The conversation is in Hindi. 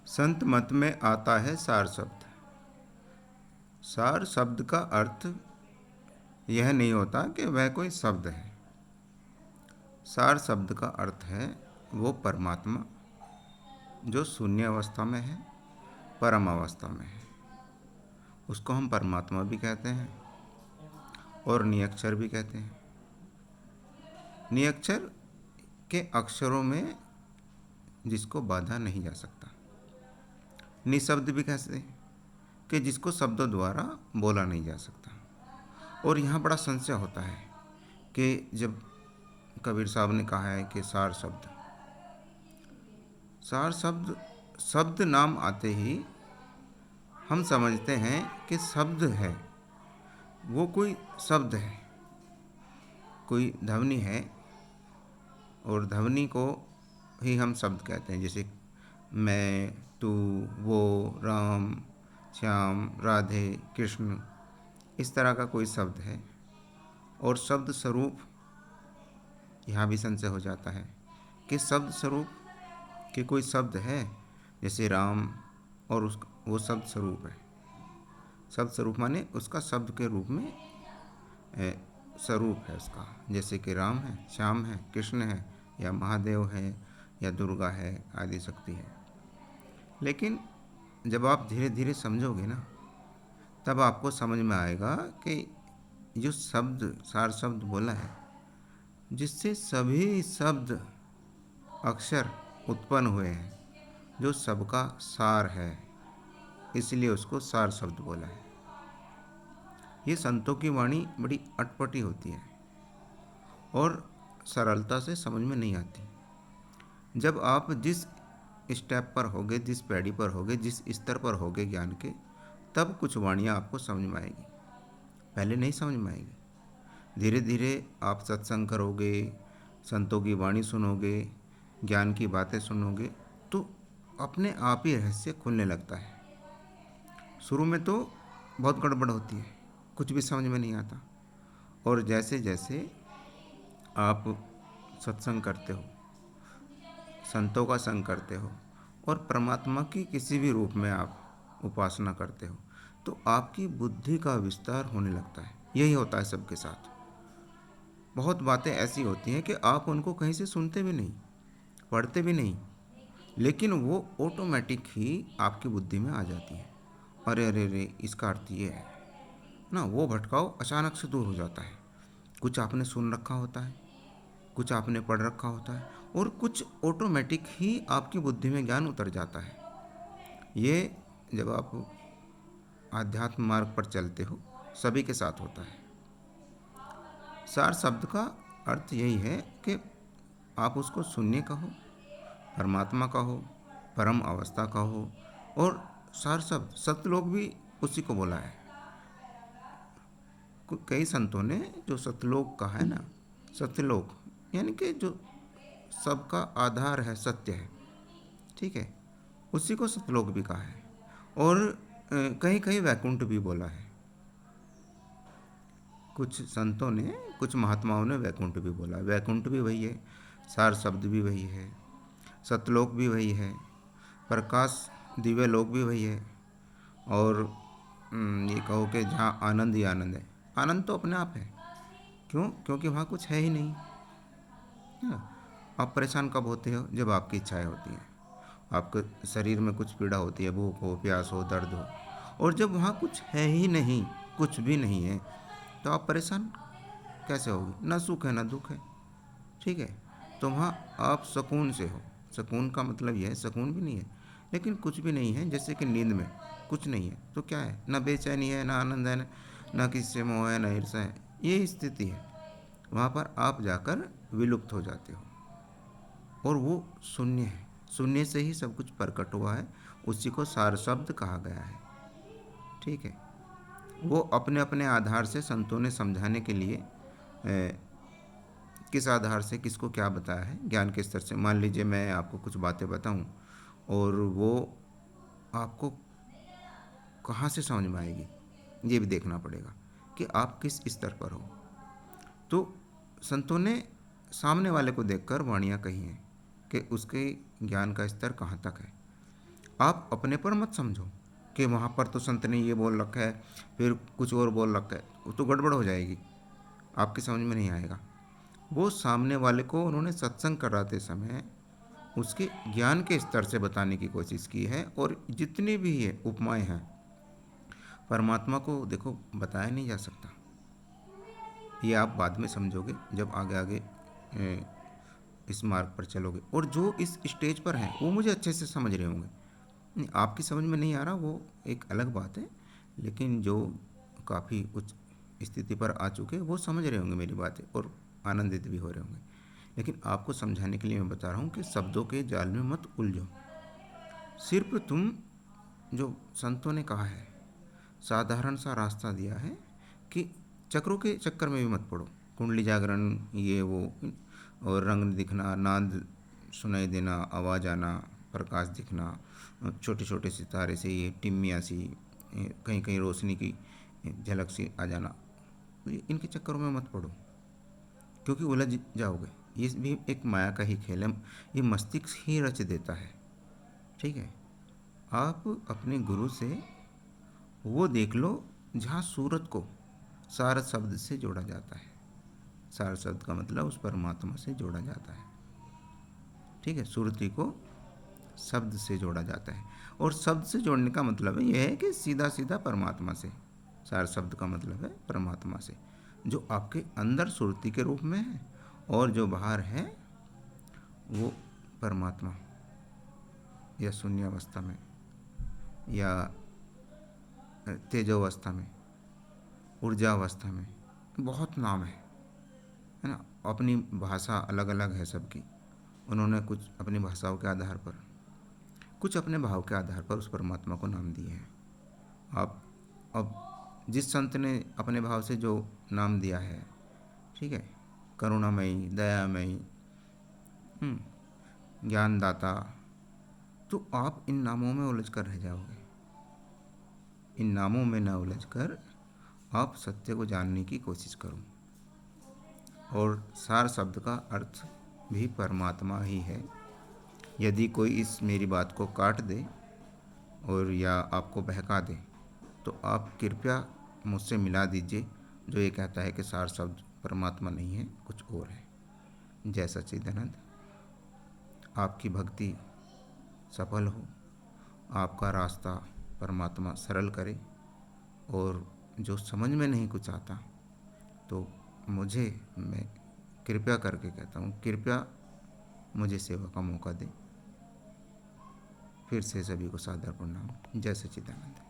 संत मत में आता है सार शब्द। सार शब्द का अर्थ यह नहीं होता कि वह कोई शब्द है। सार शब्द का अर्थ है वो परमात्मा जो शून्य अवस्था में है, परम अवस्था में है। उसको हम परमात्मा भी कहते हैं और नियक्षर भी कहते हैं। नियक्षर के अक्षरों में जिसको बांधा नहीं जा सकता। निशब्द भी कहते हैं कि जिसको शब्दों द्वारा बोला नहीं जा सकता। और यहाँ बड़ा संशय होता है कि जब कबीर साहब ने कहा है कि सार शब्द, सार शब्द, शब्द नाम आते ही हम समझते हैं कि शब्द है, वो कोई शब्द है, कोई ध्वनि है और ध्वनि को ही हम शब्द कहते हैं। जैसे मैं, तू, वो, राम, श्याम, राधे, कृष्ण, इस तरह का कोई शब्द है। और शब्द स्वरूप, यहाँ भी संशय हो जाता है कि शब्द स्वरूप कि कोई शब्द है जैसे राम और वो शब्द स्वरूप है। शब्द स्वरूप माने उसका शब्द के रूप में स्वरूप है उसका, जैसे कि राम है, श्याम है, कृष्ण है, या महादेव है, या दुर्गा है, आदि शक्ति है। लेकिन जब आप धीरे धीरे समझोगे ना, तब आपको समझ में आएगा कि जो शब्द, सार शब्द बोला है, जिससे सभी शब्द अक्षर उत्पन्न हुए हैं, जो सबका सार है, इसलिए उसको सार शब्द बोला है। ये संतों की वाणी बड़ी अटपटी होती है और सरलता से समझ में नहीं आती। जब आप जिस स्टेप पर होगे, जिस पैड़ी पर होगे, जिस स्तर पर होगे ज्ञान के, तब कुछ वाणियाँ आपको समझ में आएगी, पहले नहीं समझ में आएगी। धीरे धीरे आप सत्संग करोगे, संतों की वाणी सुनोगे, ज्ञान की बातें सुनोगे, तो अपने आप ही रहस्य खुलने लगता है। शुरू में तो बहुत गड़बड़ होती है, कुछ भी समझ में नहीं आता। और जैसे जैसे आप सत्संग करते हो, संतों का संग करते हो और परमात्मा की किसी भी रूप में आप उपासना करते हो, तो आपकी बुद्धि का विस्तार होने लगता है। यही होता है सबके साथ। बहुत बातें ऐसी होती हैं कि आप उनको कहीं से सुनते भी नहीं, पढ़ते भी नहीं, लेकिन वो ऑटोमेटिक ही आपकी बुद्धि में आ जाती है। अरे अरे अरे, इसका अर्थ ये है ना। वो भटकाव अचानक से दूर हो जाता है। कुछ आपने सुन रखा होता है, कुछ आपने पढ़ रखा होता है, और कुछ ऑटोमेटिक ही आपकी बुद्धि में ज्ञान उतर जाता है। ये जब आप आध्यात्म मार्ग पर चलते हो, सभी के साथ होता है। सार शब्द का अर्थ यही है कि आप उसको शून्य कहो, परमात्मा का हो, परम अवस्था का हो। और सार शब्द, सतलोक भी उसी को बोला है। कई संतों ने जो सतलोक कहा है ना, सत्यलोक यानी कि जो सबका आधार है, सत्य है, ठीक है, उसी को सतलोक भी कहा है। और कहीं कहीं वैकुंठ भी बोला है। कुछ संतों ने, कुछ महात्माओं ने वैकुंठ भी बोला। वैकुंठ भी वही है, सार शब्द भी वही है, सतलोक भी वही है, प्रकाश दिव्य लोक भी वही है। और ये कहो कि जहाँ आनंद ही आनंद है, आनंद तो अपने आप है। क्यों? क्योंकि वहाँ कुछ है ही नहीं। आप परेशान कब होते हो? जब आपकी इच्छाएं होती हैं, आपके शरीर में कुछ पीड़ा होती है, भूख हो, प्यास हो, दर्द हो, और जब वहाँ कुछ है ही नहीं, कुछ भी नहीं है, तो आप परेशान कैसे होगी? ना सुख है ना दुख है, ठीक है। तो वहाँ आप सुकून से हो। सुकून का मतलब यह है, सुकून भी नहीं है लेकिन कुछ भी नहीं है, जैसे कि नींद में कुछ नहीं है, तो क्या है? ना बेचैनी है, ना आनंद है, ना किसी से मोह है, ना ईर्ष्या है। ये स्थिति है। वहाँ पर आप जाकर विलुप्त हो जाते हो और वो शून्य है। शून्य से ही सब कुछ प्रकट हुआ है, उसी को सार शब्द कहा गया है, ठीक है। वो अपने अपने आधार से संतों ने समझाने के लिए किस आधार से किसको क्या बताया है, ज्ञान के स्तर से। मान लीजिए मैं आपको कुछ बातें बताऊं और वो आपको कहाँ से समझ में आएगी, ये भी देखना पड़ेगा कि आप किस स्तर पर हो। तो संतों ने सामने वाले को देखकर वाणियाँ कही हैं कि उसके ज्ञान का स्तर कहाँ तक है। आप अपने पर मत समझो कि वहाँ पर तो संत ने ये बोल रखा है, फिर कुछ और बोल रखा है, वो तो गड़बड़ हो जाएगी, आपकी समझ में नहीं आएगा। वो सामने वाले को उन्होंने सत्संग कराते समय उसके ज्ञान के स्तर से बताने की कोशिश की है, और जितनी भी ये उपमाएं हैं, परमात्मा को देखो बताया नहीं जा सकता। ये आप बाद में समझोगे जब आगे आगे इस मार्ग पर चलोगे। और जो इस स्टेज पर हैं वो मुझे अच्छे से समझ रहे होंगे। नहीं, आपकी समझ में नहीं आ रहा वो एक अलग बात है, लेकिन जो काफ़ी उच्च स्थिति पर आ चुके वो समझ रहे होंगे मेरी बातें और आनंदित भी हो रहे होंगे। लेकिन आपको समझाने के लिए मैं बता रहा हूँ कि शब्दों के जाल में मत उलझो। सिर्फ तुम, जो संतों ने कहा है, साधारण सा रास्ता दिया है कि चक्रों के चक्कर में भी मत पड़ो। कुंडली जागरण, ये वो, और रंग दिखना, नाद सुनाई देना, आवाज़ आना, प्रकाश दिखना, छोटे छोटे सितारे से ये टिम्मियाँ सी, कहीं कहीं रोशनी की झलक सी आ जाना, इनके चक्करों में मत पड़ो, क्योंकि उलझ जाओगे। ये भी एक माया का ही खेल है, ये मस्तिष्क ही रच देता है। ठीक है, आप अपने गुरु से वो देख लो जहाँ सूरत को सार शब्द से जोड़ा जाता है। सार शब्द का मतलब उस परमात्मा से जोड़ा जाता है। ठीक है, सुरति को शब्द से जोड़ा जाता है, और शब्द से जोड़ने का मतलब यह है कि सीधा सीधा परमात्मा से। सार शब्द का मतलब है परमात्मा से, जो आपके अंदर सुरति के रूप में है, और जो बाहर है वो परमात्मा, या शून्यावस्था में, या तेजोवस्था में, ऊर्जावस्था में, बहुत नाम है ना। अपनी भाषा अलग अलग है सबकी, उन्होंने कुछ अपनी भाषाओं के आधार पर, कुछ अपने भाव के आधार पर उस परमात्मा को नाम दिए हैं। आप अब जिस संत ने अपने भाव से जो नाम दिया है, ठीक है, करुणामयी, दयामयी, ज्ञानदाता, तो आप इन नामों में उलझ कर रह जाओगे। इन नामों में न उलझ कर आप सत्य को जानने की कोशिश करो। और सार शब्द का अर्थ भी परमात्मा ही है। यदि कोई इस मेरी बात को काट दे और या आपको बहका दे, तो आप कृपया मुझसे मिला दीजिए, जो ये कहता है कि सार शब्द परमात्मा नहीं है, कुछ और है। जय सच्चिदानंद। आपकी भक्ति सफल हो, आपका रास्ता परमात्मा सरल करे, और जो समझ में नहीं कुछ आता तो मुझे, मैं कृपया करके कहता हूँ, कृपया मुझे सेवा का मौका दे। फिर से सभी को सादर प्रणाम। जय सच्चिदानंद।